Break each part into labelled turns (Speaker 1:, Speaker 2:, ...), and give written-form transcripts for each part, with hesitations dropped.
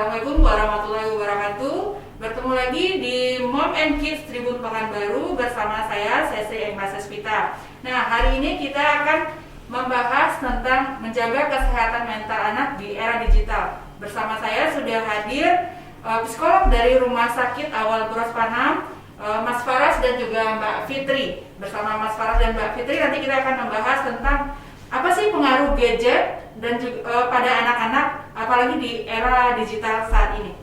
Speaker 1: Assalamualaikum warahmatullahi wabarakatuh. Bertemu lagi di Mom and Kids Tribun Pekanbaru bersama saya Sesi Engmasespita. Nah, hari ini kita akan membahas tentang menjaga kesehatan mental anak di era digital. Bersama saya sudah hadir psikolog dari Rumah Sakit Awal Bros Panam, Mas Faras dan juga Mbak Fitri. Bersama Mas Faras dan Mbak Fitri nanti kita akan membahas tentang apa sih pengaruh gadget dan juga pada anak-anak, apalagi di era digital saat ini.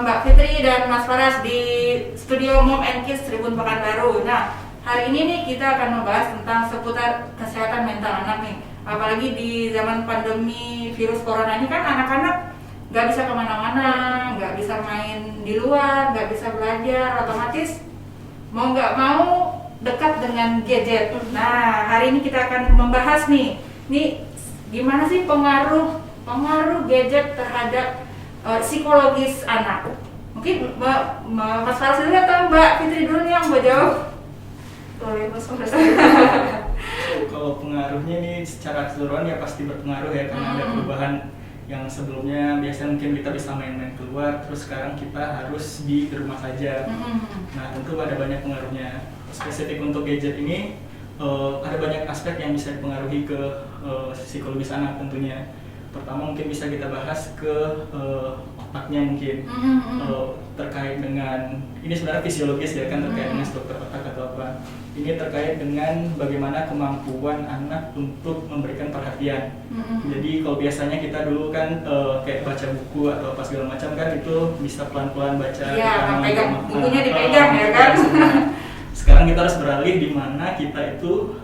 Speaker 1: Mbak Fitri dan Mas Faras di studio Mom and Kids Tribun Pekanbaru. Nah, hari ini nih kita akan membahas tentang seputar kesehatan mental anak nih. Apalagi di zaman pandemi virus corona ini kan anak-anak nggak bisa kemana-mana, nggak bisa main di luar, nggak bisa belajar, otomatis mau nggak mau dekat dengan gadget. Nah, hari ini kita akan membahas nih gimana sih pengaruh gadget terhadap psikologis anak. Mungkin Mas Faras dulu atau Mbak Fitri dulu nih yang mau jawab?
Speaker 2: Boleh Mas Faras.
Speaker 3: Kalau pengaruhnya nih secara keseluruhan ya pasti berpengaruh ya, karena ada perubahan yang sebelumnya biasanya mungkin kita bisa main-main keluar, terus sekarang kita harus di rumah saja. Nah, tentu ada banyak pengaruhnya. Spesifik untuk gadget ini ada banyak aspek yang bisa dipengaruhi ke psikologis anak tentunya. Pertama mungkin bisa kita bahas ke otaknya mungkin, terkait dengan, ini sebenarnya fisiologis ya kan, terkait dengan struktur otak atau apa. Ini terkait dengan bagaimana kemampuan anak untuk memberikan perhatian. Jadi kalau biasanya kita dulu kan kayak baca buku atau apa segala macam kan, itu bisa pelan-pelan baca.
Speaker 1: Iya, pegang bukunya dipegang ya kan.
Speaker 3: Sekarang kita harus beralih di mana kita itu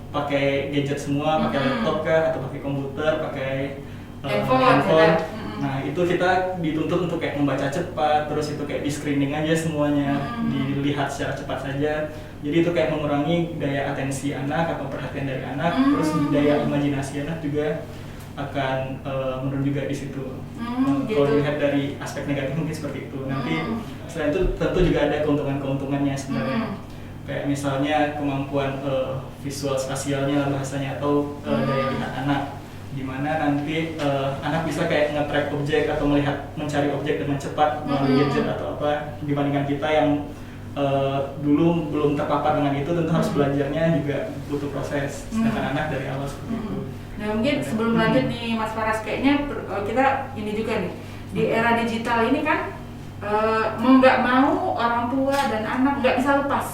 Speaker 3: pakai gadget semua, pakai laptop kah, atau pakai komputer, pakai handphone. Nah, itu kita dituntut untuk kayak membaca cepat, terus itu kayak di screening aja semuanya, dilihat secara cepat saja. Jadi itu kayak mengurangi daya atensi anak atau perhatian dari anak, terus daya imajinasi anak juga akan menurun juga di situ.
Speaker 1: Gitu.
Speaker 3: Kalau dilihat dari aspek negatif mungkin seperti itu. Nanti selain itu tentu juga ada keuntungannya sebenarnya. Kayak misalnya kemampuan visual spasialnya lah bahasanya, atau daya lihat anak, dimana nanti anak bisa kayak nge-track objek atau mencari objek dengan cepat melalui gadget atau apa, dibandingkan kita yang dulu belum terpapar dengan itu, tentu harus belajarnya juga butuh proses, sedangkan anak dari awal seperti itu.
Speaker 1: Nah, mungkin sebelum lanjut nih Mas Faras, kayaknya kita ini juga nih, di era digital ini kan mau nggak mau orang tua dan anak nggak bisa lepas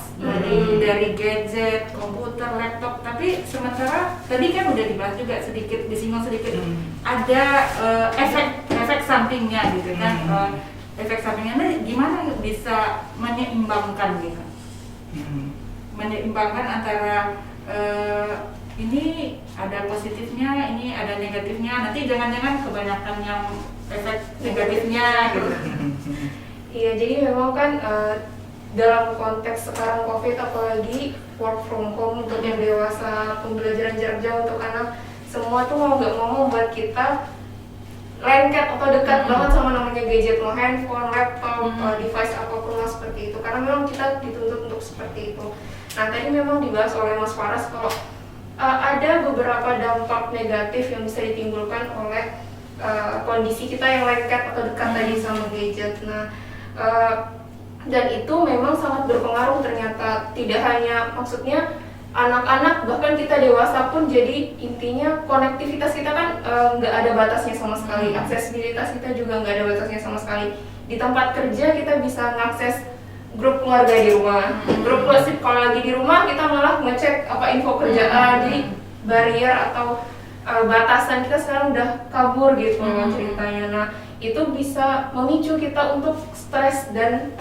Speaker 1: dari gadget, komputer, laptop. Tapi sementara tadi kan udah dibahas juga sedikit, disinggung sedikit, ada efek sampingnya gitu kan. Efek sampingnya gimana bisa menyeimbangkan gitu? Menyeimbangkan antara ini ada positifnya, ini ada negatifnya. Nanti jangan-jangan kebanyakan yang efek negatifnya gitu.
Speaker 2: Iya, jadi memang kan dalam konteks sekarang COVID, apalagi work from home untuk yang dewasa, pembelajaran jarak jauh untuk anak, semua tuh mau nggak mau membuat kita lengket atau dekat banget sama namanya gadget, mau handphone, laptop, device apapun lah seperti itu. Karena memang kita dituntut untuk seperti itu. Nah, tadi memang dibahas oleh Mas Faras kalau ada beberapa dampak negatif yang bisa ditimbulkan oleh kondisi kita yang lengket atau dekat tadi sama gadget. Nah, dan itu memang sangat berpengaruh ternyata, tidak hanya maksudnya anak-anak, bahkan kita dewasa pun. Jadi intinya konektivitas kita kan nggak ada batasnya sama sekali, aksesibilitas kita juga nggak ada batasnya sama sekali. Di tempat kerja kita bisa mengakses grup keluarga di rumah, grup gosip kalau lagi di rumah kita malah ngecek apa info kerjaan. Jadi barrier atau batasan kita sekarang udah kabur gitu loh ceritanya. Nah itu bisa memicu kita untuk stres dan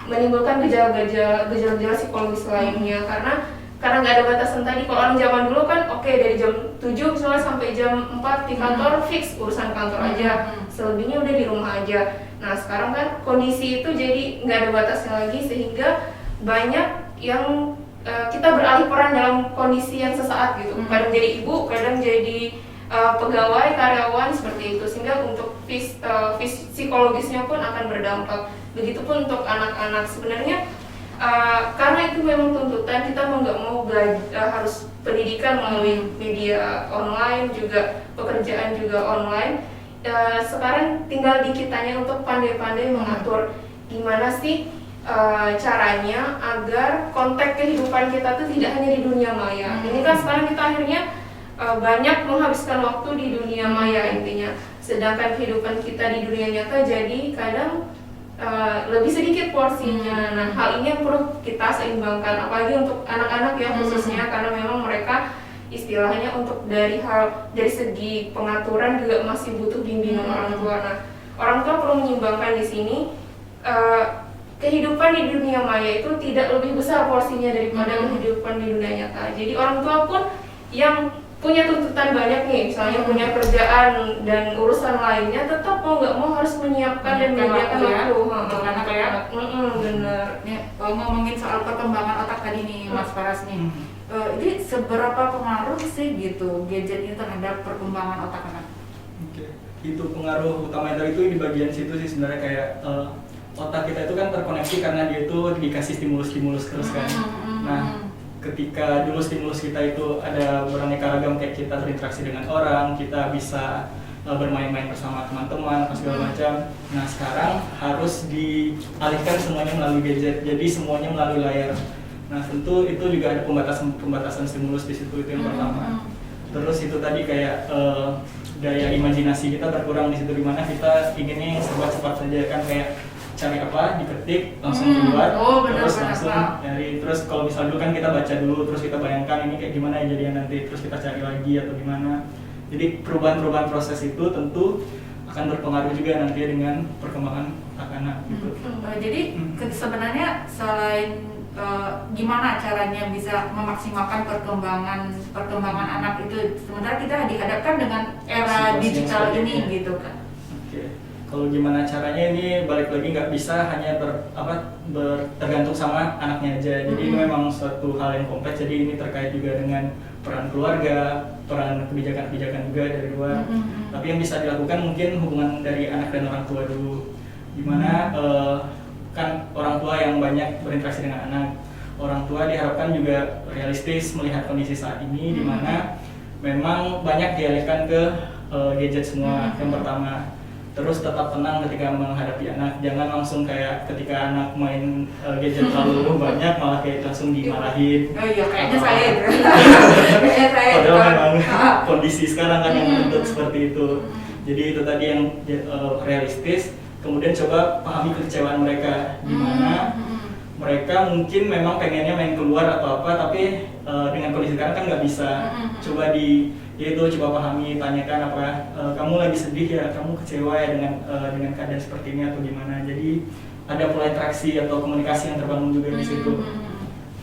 Speaker 2: menimbulkan gejala-gejala psikologis lainnya karena nggak ada batasan tadi. Kalau orang zaman dulu kan oke, dari jam 7 misalnya sampai jam 4 di kantor fix urusan kantor aja, selebihnya udah di rumah aja. Nah sekarang kan kondisi itu jadi nggak ada batasnya lagi, sehingga banyak yang kita beralih peran dalam kondisi yang sesaat gitu. Kadang jadi ibu, kadang jadi pegawai, karyawan seperti itu, sehingga untuk psikologisnya pun akan berdampak. Begitupun untuk anak-anak sebenarnya. Karena itu memang tuntutan, kita mau nggak mau harus pendidikan melalui media online, juga pekerjaan juga online. Sekarang tinggal di kitanya untuk pandai-pandai mengatur gimana sih caranya agar konteks kehidupan kita tuh tidak hanya di dunia maya. Ini kan sekarang kita akhirnya banyak menghabiskan waktu di dunia maya intinya, sedangkan kehidupan kita di dunia nyata jadi kadang lebih sedikit porsinya. Nah hal ini yang perlu kita seimbangkan, apalagi untuk anak-anak ya khususnya, karena memang mereka istilahnya untuk dari segi pengaturan juga masih butuh bimbingan orang tua. Nah orang tua perlu menyimbangkan di sini, kehidupan di dunia maya itu tidak lebih besar porsinya daripada kehidupan di dunia nyata. Jadi orang tua pun yang punya tuntutan banyak nih, misalnya punya kerjaan dan urusan lainnya, tetap mau nggak mau harus menyiapkan dan menyediakan waktu
Speaker 1: untuk anak ya.
Speaker 2: Benar.
Speaker 1: Ngomongin soal perkembangan otak tadi nih Mas Faras nih, ini seberapa pengaruh sih gitu gadget ini terhadap perkembangan otak anak?
Speaker 3: Oke, itu pengaruh utamanya itu di bagian situ sih sebenarnya, kayak otak kita itu kan terkoneksi karena dia itu dikasih stimulus terus kan. Nah ketika dulu stimulus kita itu ada beraneka ragam, kayak kita berinteraksi dengan orang, kita bisa bermain-main bersama teman-teman atau segala macam. Nah sekarang harus dialihkan semuanya melalui gadget, jadi semuanya melalui layar. Nah tentu itu juga ada pembatasan stimulus di situ, itu yang pertama. Terus itu tadi kayak daya imajinasi kita berkurang di situ, dimana kita inginnya yang serba cepat saja kan, kayak cari apa, diketik, langsung keluar, terus langsung dari, terus kalau misalnya dulu kan kita baca dulu, terus kita bayangkan ini kayak gimana ya jadinya nanti, terus kita cari lagi atau gimana. Jadi perubahan proses itu tentu akan berpengaruh juga nanti dengan perkembangan anak-anak gitu.
Speaker 1: Jadi sebenarnya selain gimana caranya bisa memaksimalkan perkembangan anak itu, sementara kita dihadapkan dengan era digital ini gitu kan.
Speaker 3: Oke. Kalau gimana caranya, ini balik lagi nggak bisa hanya tergantung sama anaknya aja. Jadi ini memang suatu hal yang kompleks. Jadi ini terkait juga dengan peran keluarga, peran kebijakan-kebijakan juga dari luar. Tapi yang bisa dilakukan mungkin hubungan dari anak dan orang tua dulu. Dimana kan orang tua yang banyak berinteraksi dengan anak. Orang tua diharapkan juga realistis melihat kondisi saat ini, dimana memang banyak dialihkan ke gadget semua. Yang pertama, terus tetap tenang ketika menghadapi anak, jangan langsung kayak ketika anak main gadget terlalu banyak malah kayak langsung dimarahin.
Speaker 1: Oh iya, kayaknya saya.
Speaker 3: Padahal memang kondisi sekarang kan yang menuntut seperti itu. Jadi itu tadi yang realistis. Kemudian coba pahami kekecewaan mereka, di mana mereka mungkin memang pengennya main keluar atau apa, tapi dengan kondisi sekarang kan nggak bisa. Coba coba pahami, tanyakan apa kamu lagi sedih ya, kamu kecewa ya dengan keadaan seperti ini atau gimana. Jadi ada pola interaksi atau komunikasi yang terbangun juga di situ.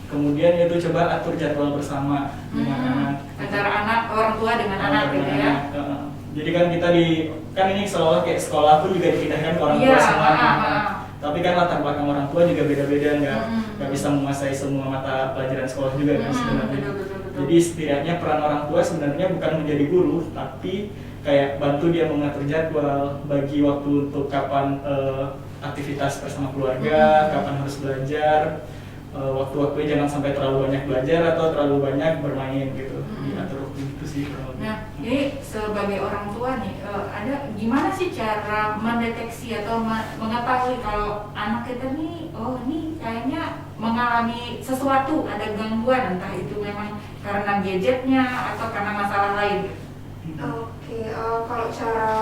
Speaker 3: Kemudian itu coba atur jadwal bersama dengan anak.
Speaker 1: Antara orang tua dengan anak gitu ya.
Speaker 3: Jadi kan kita kan ini seolah kayak sekolah pun juga dipindahkan ke orang tua semua. Tapi kan latar belakang orang tua juga beda-beda, nggak bisa menguasai semua mata pelajaran sekolah juga kan sebenarnya. Jadi setidaknya peran orang tua sebenarnya bukan menjadi guru, tapi kayak bantu dia mengatur jadwal, bagi waktu untuk kapan aktivitas bersama keluarga, kapan harus belajar, waktu-waktunya jangan sampai terlalu banyak belajar atau terlalu banyak bermain gitu. Diatur waktu itu sih.
Speaker 1: Nah, ini sebagai orang tua nih, ada gimana sih cara mendeteksi atau mengetahui kalau anak kita nih, oh ini kayaknya mengalami sesuatu, ada gangguan, entah itu memang karena gadgetnya atau karena masalah lain.
Speaker 2: Oke, kalau cara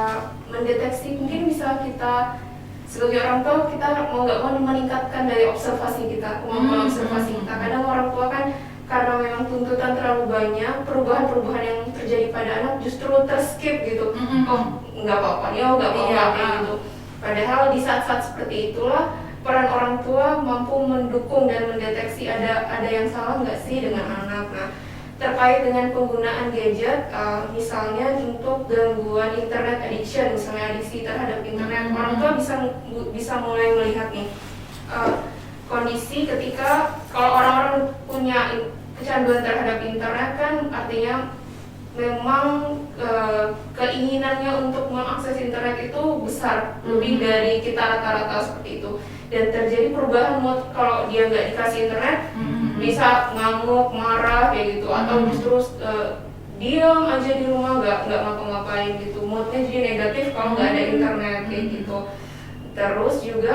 Speaker 2: mendeteksi mungkin bisa kita sebagai orang tua, kita mau nggak mau meningkatkan dari observasi kita, kemampuan observasi kita. Kadang orang tua kan karena memang tuntutan terlalu banyak, perubahan-perubahan yang terjadi pada anak justru terskip gitu. Oh, nggak apa-apa, ya nggak apa-apa kayak gitu. Padahal di saat-saat seperti itulah peran orang tua mampu mendukung dan mendeteksi ada yang salah nggak sih dengan anak. Nah, terkait dengan penggunaan gadget, misalnya untuk gangguan internet addiction, misalnya adiksi terhadap internet, orang tua bisa mulai melihat nih kondisi ketika kalau orang-orang punya kecanduan terhadap internet kan artinya memang keinginannya untuk mengakses internet itu besar, lebih dari kita rata-rata seperti itu, dan terjadi perubahan mood kalau dia nggak dikasih internet, bisa ngamuk, marah kayak gitu, atau justru diam aja di rumah nggak ngapa-ngapain gitu, moodnya jadi negatif kalau nggak ada internet kayak gitu. Terus juga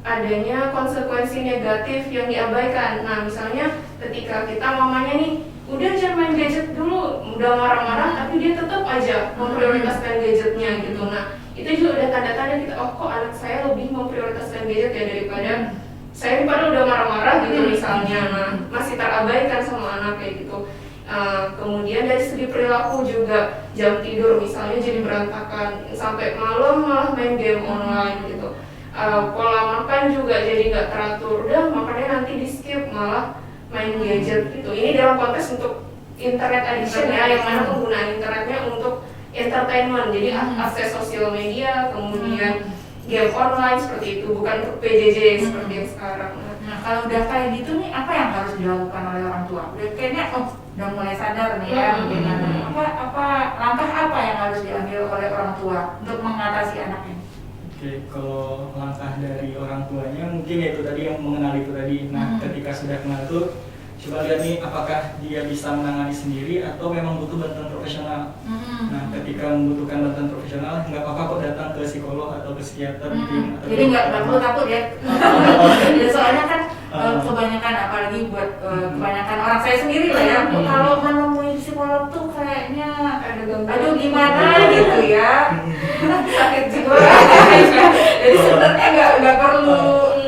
Speaker 2: adanya konsekuensi negatif yang diabaikan. Nah, misalnya ketika kita mamanya nih udah jangan main gadget dulu, udah marah-marah tapi dia tetap aja memprioritaskan gadgetnya gitu. Nah, itu juga udah tanda-tanda kita, oh kok anak saya lebih memprioritaskan gadget ya daripada saya padahal udah marah-marah gitu misalnya. Nah, masih terabaikan sama anak kayak gitu. Kemudian dari segi perilaku juga, jam tidur misalnya jadi berantakan, sampai malam malah main game online gitu. Pola makan juga jadi nggak teratur, udah makannya nanti di skip malah main gadget gitu. Ini dalam konteks untuk internet addiction ya, yang mana penggunaan internetnya untuk entertainment, jadi akses sosial media, kemudian game online seperti itu, bukan untuk PJJ seperti yang sekarang.
Speaker 1: Nah, kalau udah kayak gitu nih, apa yang harus dilakukan oleh orang tua? Udah kayaknya udah mulai sadar nih ya, apa langkah apa yang harus diambil oleh orang tua untuk mengatasi anak ini?
Speaker 3: Oke, kalau langkah dari orang tuanya mungkin itu tadi yang mengenal itu tadi. Nah, ketika sudah kenal itu, coba lihat nih apakah dia bisa menangani sendiri atau memang butuh bantuan profesional. Nah, ketika membutuhkan bantuan profesional, nggak apa-apa kok datang ke psikolog atau ke psikiater mungkin.
Speaker 1: Jadi nggak perlu takut ya. Ya, soalnya kan kebanyakan, apalagi buat kebanyakan orang saya sendiri lah ya, kalau menemui psikolog tuh kayaknya aduh gimana gitu ya, sakit jiwa. Jadi sebenarnya nggak perlu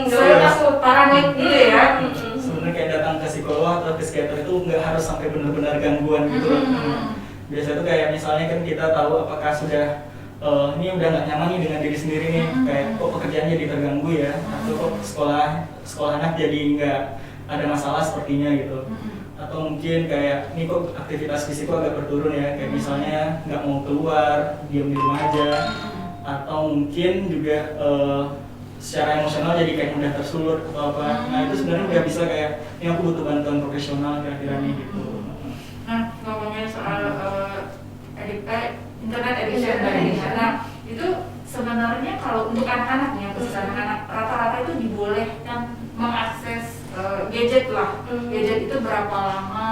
Speaker 1: saya takut paranoid gitu ya.
Speaker 3: Sebenarnya kayak datang ke psikolog atau ke psikiater itu nggak harus sampai benar-benar gangguan gitu. Biasanya tuh kayak misalnya kan kita tahu apakah sudah ini udah nggak nyaman nih dengan diri sendiri nih, kayak kok pekerjaannya jadi terganggu ya, atau kok sekolah anak jadi nggak ada masalah sepertinya gitu, atau mungkin kayak ini kok aktivitas fisik kok agak berturun ya, kayak misalnya nggak mau keluar, diam di rumah aja, atau mungkin juga secara emosional jadi kayak mudah tersulut atau apa. Nah, itu sebenarnya udah bisa kayak ini aku butuh bantuan profesional kira-kira nih gitu.
Speaker 1: Nah, ngomongin soal internet addiction tadi, nah itu sebenarnya kalau untuk anak-anak ya, khusus anak-anak rata-rata itu dibolehkan mengakses gadget lah. Gadget itu berapa lama?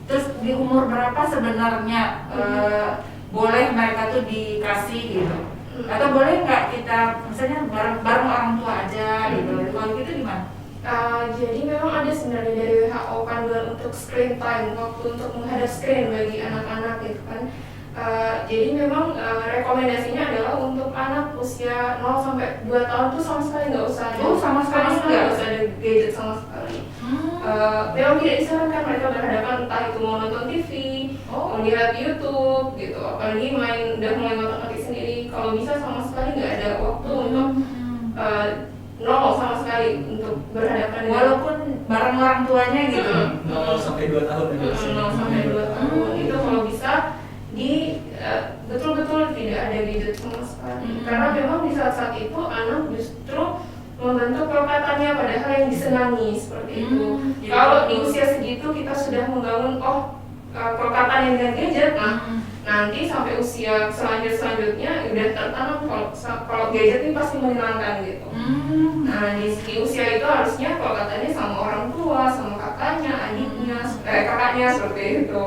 Speaker 1: Terus di umur berapa sebenarnya boleh mereka tuh dikasih gitu? Atau boleh nggak kita misalnya bareng orang tua aja gitu? Kalau gitu gimana?
Speaker 2: Jadi memang ada sebenarnya dari WHO panduan untuk screen time, waktu untuk menghadap screen bagi anak-anak gitu kan. Jadi memang rekomendasinya adalah untuk anak usia 0 sampai 2 tahun tuh sama sekali nggak usah ada,
Speaker 1: sama sekali
Speaker 2: nggak usah ada gadget sama sekali. Memang tidak disarankan mereka berhadapan, entah itu mau nonton TV, mau lihat YouTube gitu, apalagi udah mulai ngotak-ngatik sendiri. Kalau bisa sama sekali nggak ada waktu untuk nol sama sekali untuk berhadapan,
Speaker 1: walaupun bareng orang tuanya gitu.
Speaker 3: 0 sampai 2 tahun ya.
Speaker 2: 0 sampai 2 tahun itu kalau bisa betul-betul tidak ada gadget sama sekali. Karena memang di saat-saat itu anak justru membentuk kelekatannya padahal yang disenangi seperti itu. Kalau di usia segitu kita sudah membangun kelekatan dengan gadget, nanti sampai usia selanjutnya udah tertanam kalau gadget ini pasti menyenangkan gitu. Nah, di usia itu harusnya kelekatannya sama orang tua, sama kakaknya, adiknya, kakaknya seperti itu.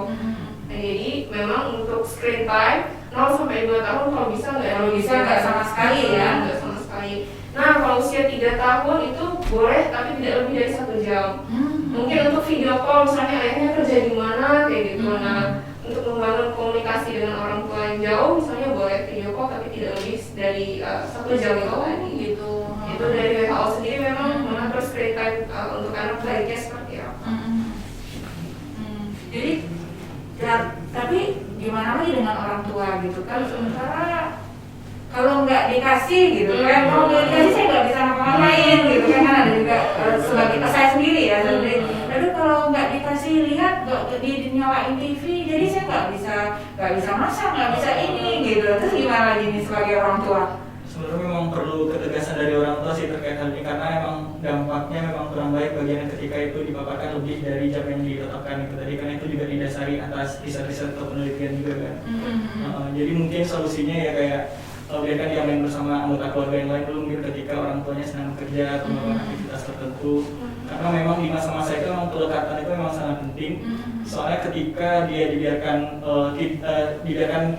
Speaker 2: Nah, jadi memang untuk screen time 0 sampai 2 tahun kalau bisa nggak
Speaker 1: sama sekali ya.
Speaker 2: Nggak sama sekali. Nah, kalau usia 3 tahun itu boleh tapi tidak lebih dari 1 jam. Mungkin untuk video call misalnya ayahnya kerja di mana kayak gitu. Nah, untuk membangun komunikasi dengan orang tua yang jauh misalnya boleh video call tapi tidak lebih dari 1 jam itu tadi gitu. Itu dari WHO sendiri memang mengatur screen time untuk anak baiknya seperti apa.
Speaker 1: Jadi tapi gimana lagi dengan orang tua gitu kan, sementara kalau nggak dikasih gitu kan, kalau nggak dikasih saya nggak bisa ngapa-ngapain gitu kan ada juga sebagai saya sendiri ya, aduh kalau nggak dikasih lihat nggak dinyalain TV, jadi saya nggak bisa masak, nggak bisa ini gitu, terus gimana lagi nih sebagai orang tua?
Speaker 3: Sebenarnya memang perlu ketegasan dari orang tua sih terkait hal ini, karena emang dampaknya memang kurang baik bagian ketika itu dipaparkan lebih dari jam yang ditetapkan itu tadi, kan itu juga didasari atas riset-riset atau penelitian juga kan. Jadi mungkin solusinya ya kayak biarkan dia main bersama anggota keluarga yang lain dulu, mungkin ketika orang tuanya sedang bekerja atau melakukan aktivitas tertentu, karena memang di masa-masa itu memang pelekatan itu memang sangat penting. Soalnya ketika dia dibiarkan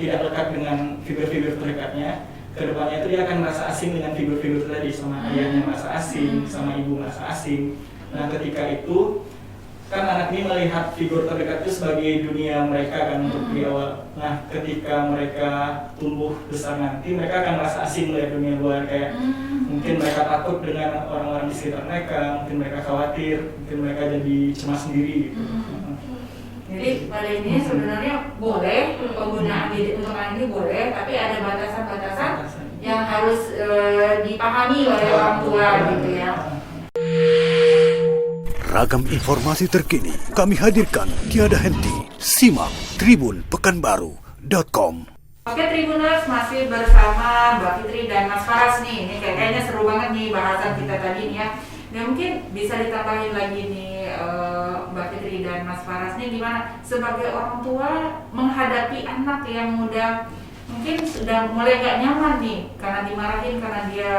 Speaker 3: tidak lekat dengan figur-figur terdekatnya, kedepannya itu dia akan merasa asing dengan figur-figur tadi, sama ayahnya merasa asing, sama ibu merasa asing. Nah ketika itu kan anak ini melihat figur terdekat itu sebagai dunia mereka kan untuk di awal. Nah ketika mereka tumbuh besar nanti, mereka akan merasa asing melihat dunia luar, kayak mungkin mereka takut dengan orang-orang di sekitar mereka, mungkin mereka khawatir, mungkin mereka jadi cemas sendiri gitu.
Speaker 1: Jadi pada ini sebenarnya boleh penggunaan gadget untuk anak ini boleh, tapi ada batasan-batasan yang harus dipahami oleh orang tua gitu ya.
Speaker 4: Ragam informasi terkini kami hadirkan tiada henti. Simak tribunpekanbaru.com.
Speaker 1: Oke Tribuners, masih bersama Mbak Fitri dan Mas Faras nih. Ini kayaknya seru banget nih bahasan kita tadi nih ya. Dan mungkin bisa ditambahin lagi nih Mbak Fitri dan Mas Faras nih, gimana sebagai orang tua menghadapi anak yang muda mungkin sudah mulai gak nyaman nih karena dimarahin, karena dia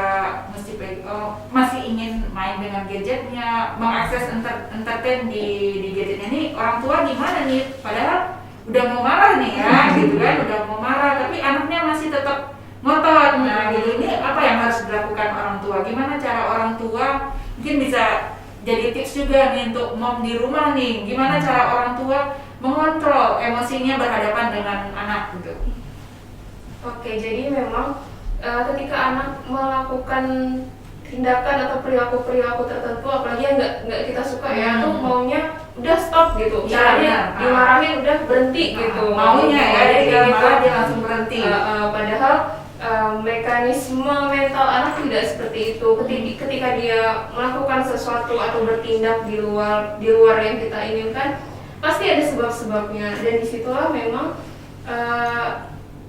Speaker 1: masih ingin main dengan gadgetnya, mengakses entertain di gadgetnya nih. Orang tua gimana nih, padahal udah mau marah nih ya gitu kan, udah mau marah tapi anaknya masih tetap ngotot. Nah gitu, ini apa yang harus dilakukan orang tua? Gimana cara orang tua, mungkin bisa jadi tips juga nih untuk mom di rumah nih, gimana cara orang tua mengontrol emosinya berhadapan dengan anak gitu.
Speaker 2: Oke, jadi memang ketika anak melakukan tindakan atau perilaku tertentu, apalagi yang nggak kita suka ya, tuh maunya udah stop gitu, caranya dimarahin udah berhenti gitu,
Speaker 1: maunya ya, jadi gitu dia langsung berhenti.
Speaker 2: Padahal mekanisme mental anak tidak seperti itu. Ketika dia melakukan sesuatu atau bertindak di luar yang kita inginkan, pasti ada sebab-sebabnya, dan disitulah memang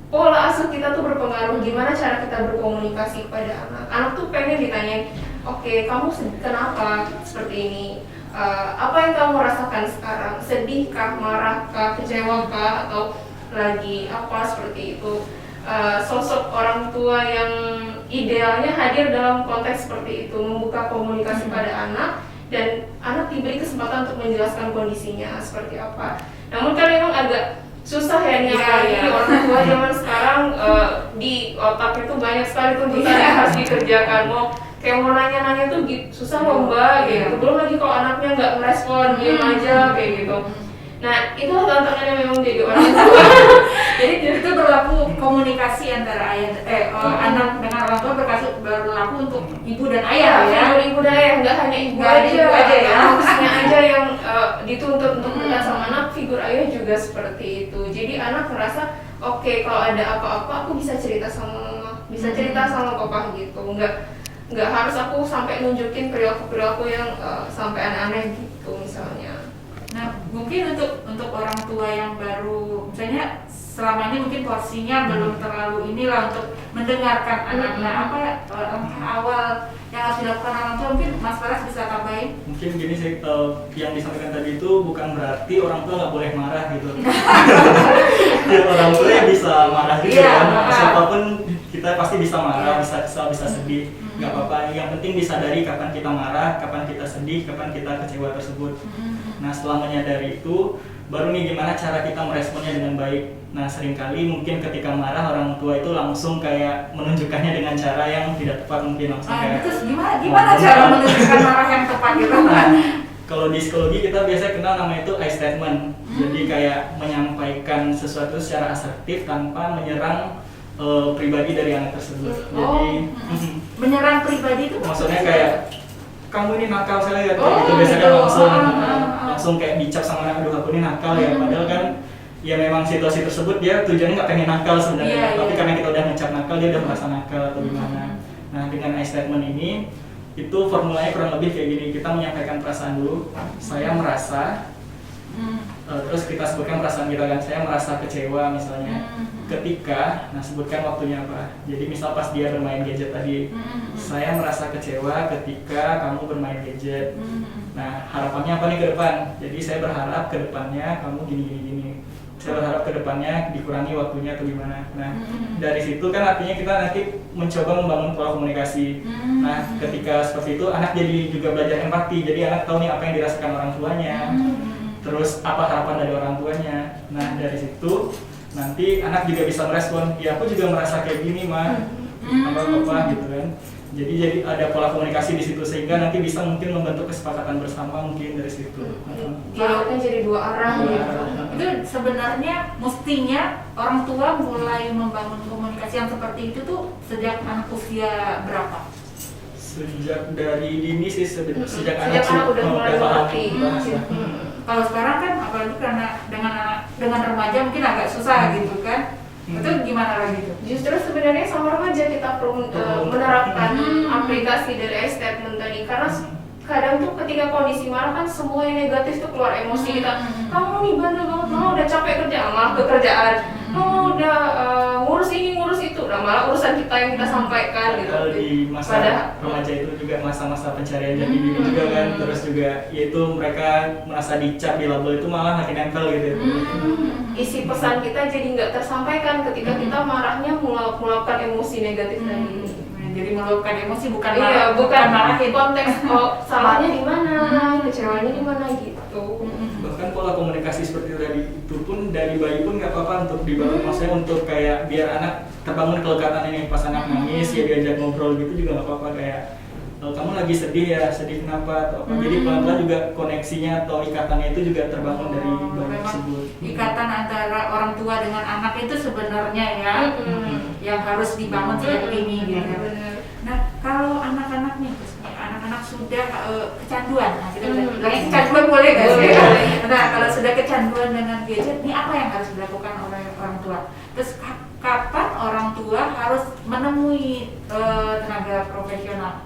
Speaker 2: pola asuh kita tuh berpengaruh gimana cara kita berkomunikasi kepada anak. Anak tuh pengen ditanyain, oke, kamu kenapa seperti ini? Apa yang kamu rasakan sekarang? Sedihkah, marahkah, kecewakah, atau lagi apa seperti itu? Sosok orang tua yang idealnya hadir dalam konteks seperti itu, membuka komunikasi pada anak, dan anak diberi kesempatan untuk menjelaskan kondisinya seperti apa. Namun kan memang agak susah ya nih, apalagi orang tua zaman sekarang di otak itu banyak sekali tuntutan yang harus dikerjakan. Mau nanya-nanya tuh susah loh mbak gitu. Belum lagi kalau anaknya nggak merespon, diam aja kayak gitu. Nah itulah tantangannya memang jadi orang tua.
Speaker 1: Jadi itu berlaku komunikasi antara anak dengan orang tua, berlaku untuk ibu dan ayah ya.
Speaker 2: Ibu dan ayah, nggak hanya ibu aja ya. Harusnya aja yang dituntut untuk dekat sama anak, figur ayah juga seperti itu. Jadi anak merasa oke, kalau ada apa-apa aku bisa cerita sama mama, bisa cerita sama papa gitu. Nggak harus aku sampai nunjukin perilaku yang sampai aneh-aneh gitu misalnya.
Speaker 1: Nah mungkin untuk orang tua yang baru, misalnya selama ini mungkin porsinya belum terlalu inilah untuk mendengarkan anaknya, apa langkah awal yang harus dilakukan orang tua, mungkin Mas Faras bisa tambahin?
Speaker 3: Mungkin gini sih, yang disampaikan tadi itu bukan berarti orang tua nggak boleh marah gitu. Ya, orang tua ya bisa marah juga kan, siapapun kita pasti bisa marah, bisa kesal, bisa sedih, nggak apa-apa. Yang penting disadari kapan kita marah, kapan kita sedih, kapan kita kecewa tersebut. Nah setelah menyadari itu, baru nih gimana cara kita meresponnya dengan baik. Nah seringkali mungkin ketika marah orang tua itu langsung kayak menunjukkannya dengan cara yang tidak tepat, mungkin langsung kayak
Speaker 1: terus gimana cara menunjukkan marah yang tepat gitu?
Speaker 3: Nah, kalau di psikologi kita biasanya kenal namanya itu I statement. Jadi kayak menyampaikan sesuatu secara asertif tanpa menyerang pribadi dari anak tersebut. Jadi
Speaker 1: menyerang pribadi itu
Speaker 3: maksudnya kayak kamu ini nakal, saya lihat gitu biasanya langsung langsung kayak dicap sama anak, aduh aku ini nakal ya, padahal kan ya memang situasi tersebut dia tujuannya nggak pengen nakal sebenarnya, tapi karena kita udah ngecap nakal dia udah merasa nakal atau gimana. Nah dengan I statement ini itu formulanya kurang lebih kayak gini, kita menyampaikan perasaan dulu, saya merasa, terus kita sebutkan perasaan kita kan, saya merasa kecewa misalnya ketika, nah sebutkan waktunya apa. Jadi misal pas dia bermain gadget tadi, saya merasa kecewa ketika kamu bermain gadget. Nah harapannya apa nih ke depan? Jadi saya berharap ke depannya kamu gini. Saya berharap ke depannya dikurangi waktunya atau gimana. Nah dari situ kan artinya kita nanti mencoba membangun pola komunikasi. Nah ketika seperti itu anak jadi juga belajar empati. Jadi anak tahu nih apa yang dirasakan orang tuanya. Terus apa harapan dari orang tuanya. Nah dari situ nanti anak juga bisa merespon, ya aku juga merasa kayak gini mah, apa gitu kan. Jadi ada pola komunikasi di situ sehingga nanti bisa mungkin membentuk kesepakatan bersama mungkin dari situ.
Speaker 2: Dialognya jadi dua arah gitu.
Speaker 1: Itu sebenarnya mestinya orang tua mulai membangun komunikasi yang seperti itu tuh sejak anak usia berapa?
Speaker 3: Sejak dari dini sih, sejak
Speaker 2: Anak udah mulai mengerti.
Speaker 1: Kalau sekarang kan apalagi karena dengan remaja mungkin agak susah gitu kan. Itu gimana lagi tuh?
Speaker 2: Justru sebenarnya sama remaja kita perlu menerapkan aplikasi dari statement tadi, karena kadang tuh ketika kondisi marah kan semua yang negatif tuh keluar emosi kita. Kamu nih bandel banget, kamu udah capek kerja, malah kekerjaan. Kamu udah ngurus ini ngurus itu, nah malah urusan kita yang kita sampaikan gitu.
Speaker 3: Padahal di masa remaja itu juga masa-masa pencarian jati diri juga kan, terus juga yaitu mereka merasa dicap di label itu malah makin nempel gitu.
Speaker 2: Isi pesan kita jadi nggak tersampaikan ketika kita marahnya melakukan emosi negatif tadi.
Speaker 1: Jadi meluapkan emosi bukan
Speaker 2: bukan
Speaker 1: marahin.
Speaker 2: Konteks salahnya di mana, kecewanya di mana gitu.
Speaker 3: Bahkan pola komunikasi seperti tadi itu pun dari bayi pun nggak apa-apa untuk dibangun, maksudnya untuk kayak biar anak terbangun kelekatan ini, pas anak nangis ya diajak ngobrol gitu juga nggak apa-apa, kayak kamu lagi sedih ya, sedih kenapa atau apa. Jadi pelan-pelan juga koneksinya atau ikatannya itu juga terbangun dari bayi tersebut.
Speaker 1: Ikatan antara orang tua dengan anak itu sebenarnya ya yang harus dibangun sejak dini gitu. Nah kalau anak-anak nih, anak-anak sudah kecanduan, nah kita bilangnya kecanduan boleh nggak sih? Nah kalau sudah kecanduan dengan gadget, ini apa yang harus dilakukan oleh orang tua? Terus kapan orang tua harus menemui tenaga profesional?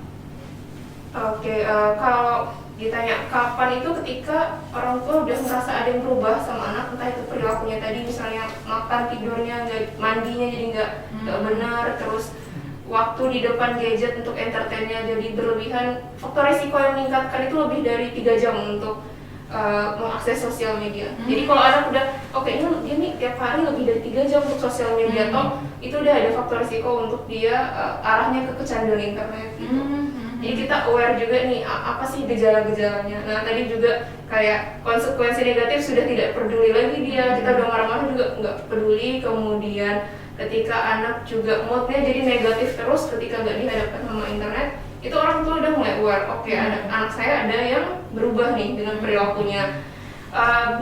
Speaker 2: Oke, kalau ditanya kapan itu ketika orang tua udah merasa ada yang berubah sama anak, entah itu perilakunya tadi misalnya makan tidurnya mandinya jadi nggak benar, terus waktu di depan gadget untuk entertainnya jadi berlebihan. Faktor resiko yang meningkatkan itu lebih dari 3 jam untuk mengakses sosial media. Jadi kalau anak udah dia nih tiap hari lebih dari 3 jam untuk sosial media, toh itu udah ada faktor resiko untuk dia arahnya ke kecanduan internet gitu. Jadi kita aware juga nih apa sih gejala-gejalanya. Nah tadi juga kayak konsekuensi negatif sudah tidak peduli lagi dia, kita udah marah-marah juga nggak peduli. Kemudian ketika anak juga moodnya jadi negatif terus ketika nggak dihadapkan sama internet, itu orang tua udah mulai aware. Anak saya ada yang berubah nih dengan perilakunya.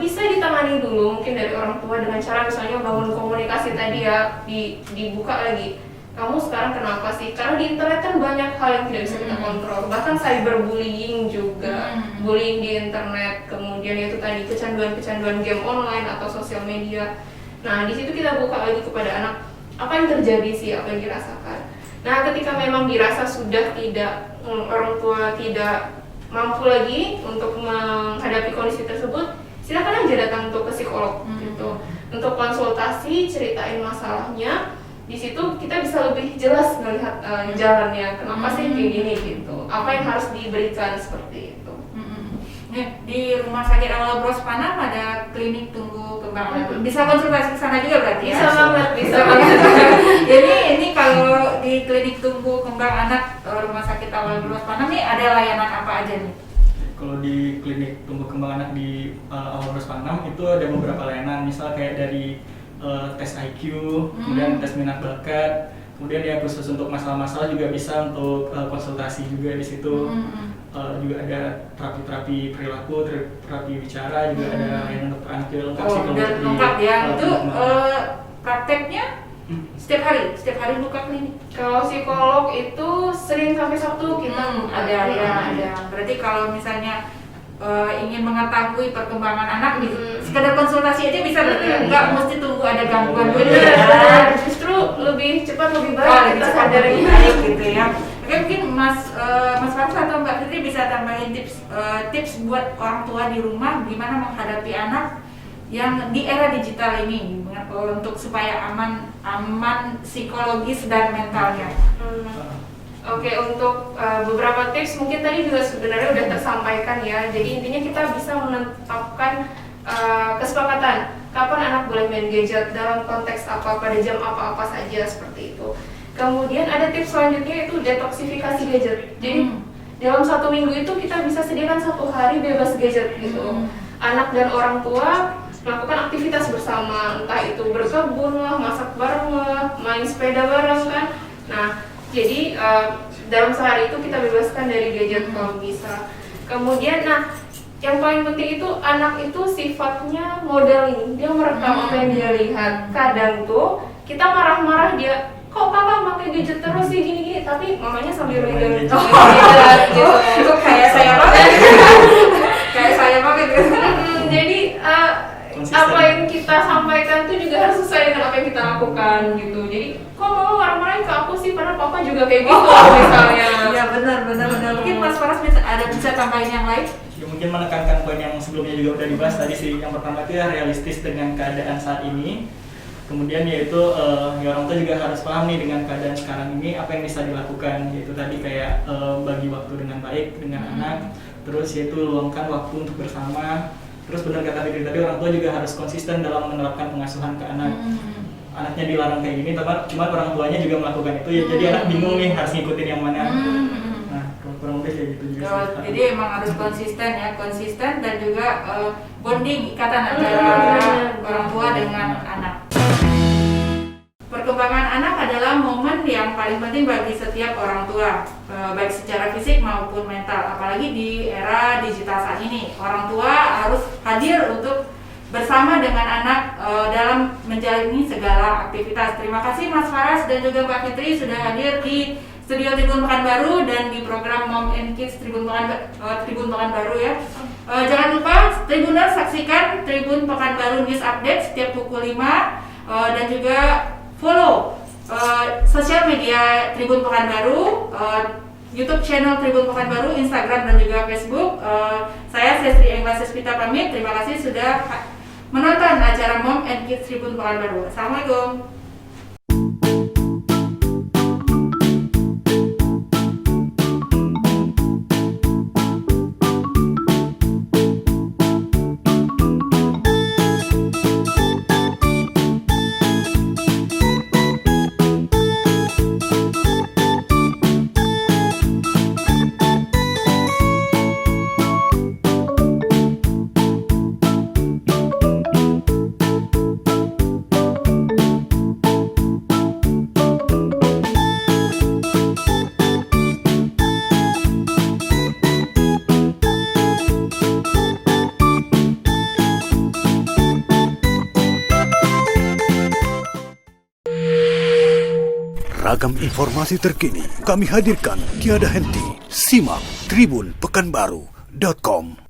Speaker 2: Bisa ditangani dulu mungkin dari orang tua dengan cara misalnya bangun komunikasi tadi ya, dibuka lagi. Kamu sekarang kenapa sih? Karena di internet kan banyak hal yang tidak bisa kita kontrol. Bahkan cyberbullying juga, bullying di internet. Kemudian itu tadi kecanduan game online atau sosial media. Nah di situ kita buka lagi kepada anak, apa yang terjadi sih, apa yang dirasakan. Nah ketika memang dirasa sudah tidak, orang tua tidak mampu lagi untuk menghadapi kondisi tersebut, silakan aja datang untuk ke psikolog gitu, untuk konsultasi, ceritain masalahnya. Di situ kita bisa lebih jelas melihat jalannya, kenapa sih kayak gini gitu, apa yang harus diberikan seperti itu.
Speaker 1: Di Rumah Sakit Awal Bros Panam ada klinik tunggu kembang anak. Bisa konsultasi ke sana juga berarti ya? Bisa banget. Jadi ini kalau di klinik tunggu kembang anak Rumah Sakit Awal Bros Panam nih ada layanan apa aja nih?
Speaker 3: Kalau di klinik tumbuh kembang anak di Awal Bros Panam itu ada beberapa layanan, misal kayak dari tes IQ, kemudian tes minat bakat, kemudian ya khusus untuk masalah-masalah juga bisa untuk konsultasi juga di situ. Juga ada terapi perilaku, terapi bicara, juga ada layanan dokter anak juga lengkap sih kalau
Speaker 1: dan
Speaker 3: untuk
Speaker 1: lengkap ya. Itu
Speaker 3: di
Speaker 1: prakteknya setiap hari buka klinik.
Speaker 2: Kalau psikolog itu Senin sampai Sabtu kita
Speaker 1: ada. Berarti kalau misalnya ingin mengetahui perkembangan anak, sekedar konsultasi aja bisa berarti ya? Nggak mesti tunggu ada gangguan dulu.
Speaker 2: Benar, justru lebih cepat lebih baik
Speaker 1: Lebih
Speaker 2: kita
Speaker 1: cepat
Speaker 2: sadari.
Speaker 1: lebih baik gitu ya. Oke, mungkin Mas Faris atau Mbak Fitri bisa tambahin tips buat orang tua di rumah gimana menghadapi anak yang di era digital ini untuk supaya aman psikologis dan mentalnya.
Speaker 2: Oke, untuk beberapa tips mungkin tadi juga sebenarnya udah tersampaikan ya. Jadi intinya kita bisa menetapkan kesepakatan kapan anak boleh main gadget, dalam konteks apa, pada jam apa saja, seperti itu. Kemudian ada tips selanjutnya itu detoksifikasi gadget. Jadi dalam 1 minggu itu kita bisa sediakan 1 hari bebas gadget gitu. Anak dan orang tua melakukan aktivitas bersama, entah itu berkebun lah, masak bareng lah, main sepeda bareng kan. Nah, jadi dalam sehari itu kita bebaskan dari gadget kalau bisa. Kemudian, nah yang paling penting itu anak itu sifatnya modeling, dia merekam apa yang dia lihat. Kadang tuh kita marah-marah dia, kok papa pakai gadget terus sih gini-gini, tapi mamanya sambil megang gadget gitu.
Speaker 1: Itu kayak saya banget. Kayak saya banget gitu.
Speaker 2: Jadi apa yang kita sampaikan tuh juga harus sesuai dengan apa yang kita lakukan gitu. Jadi kok mama marah-marahin ke aku sih, padahal papa juga kayak gitu misalnya.
Speaker 1: Iya benar. Mungkin Mas Faras bisa tambahin yang lain?
Speaker 3: Ya, mungkin menekankan poin yang sebelumnya juga udah dibahas tadi sih. Yang pertama itu ya realistis dengan keadaan saat ini. Kemudian yaitu ya orang tua juga harus paham nih dengan keadaan sekarang ini apa yang bisa dilakukan, yaitu tadi kayak bagi waktu dengan baik dengan anak, terus yaitu luangkan waktu untuk bersama. Terus benar kata Fitri tadi, orang tua juga harus konsisten dalam menerapkan pengasuhan ke anak. Anaknya dilarang kayak gini, cuma orang tuanya juga melakukan itu, ya jadi anak bingung nih harus ngikutin yang mana. Nah, kurang lebih kayak gitu juga sih.
Speaker 1: Jadi emang harus konsisten dan juga bonding, ikatan antara orang tua dengan anak. Perkembangan anak adalah momen yang paling penting bagi setiap orang tua, baik secara fisik maupun mental. Apalagi di era digital saat ini, orang tua harus hadir untuk bersama dengan anak dalam menjalani segala aktivitas. Terima kasih Mas Faras dan juga Mbak Fitri sudah hadir di Studio Tribun Pekanbaru dan di program Mom and Kids Tribun Pekanbaru ya. Jangan lupa Tribuners saksikan Tribun Pekanbaru News Update setiap pukul 5 dan juga follow sosial media Tribun Pekanbaru, YouTube channel Tribun Pekanbaru, Instagram dan juga Facebook. Saya Sestri Engla Sespita pamit. Terima kasih sudah menonton acara Mom and Kids Tribun Pekanbaru. Assalamualaikum.
Speaker 4: Ragam informasi terkini kami hadirkan tiada henti. Simak tribunpekanbaru.com.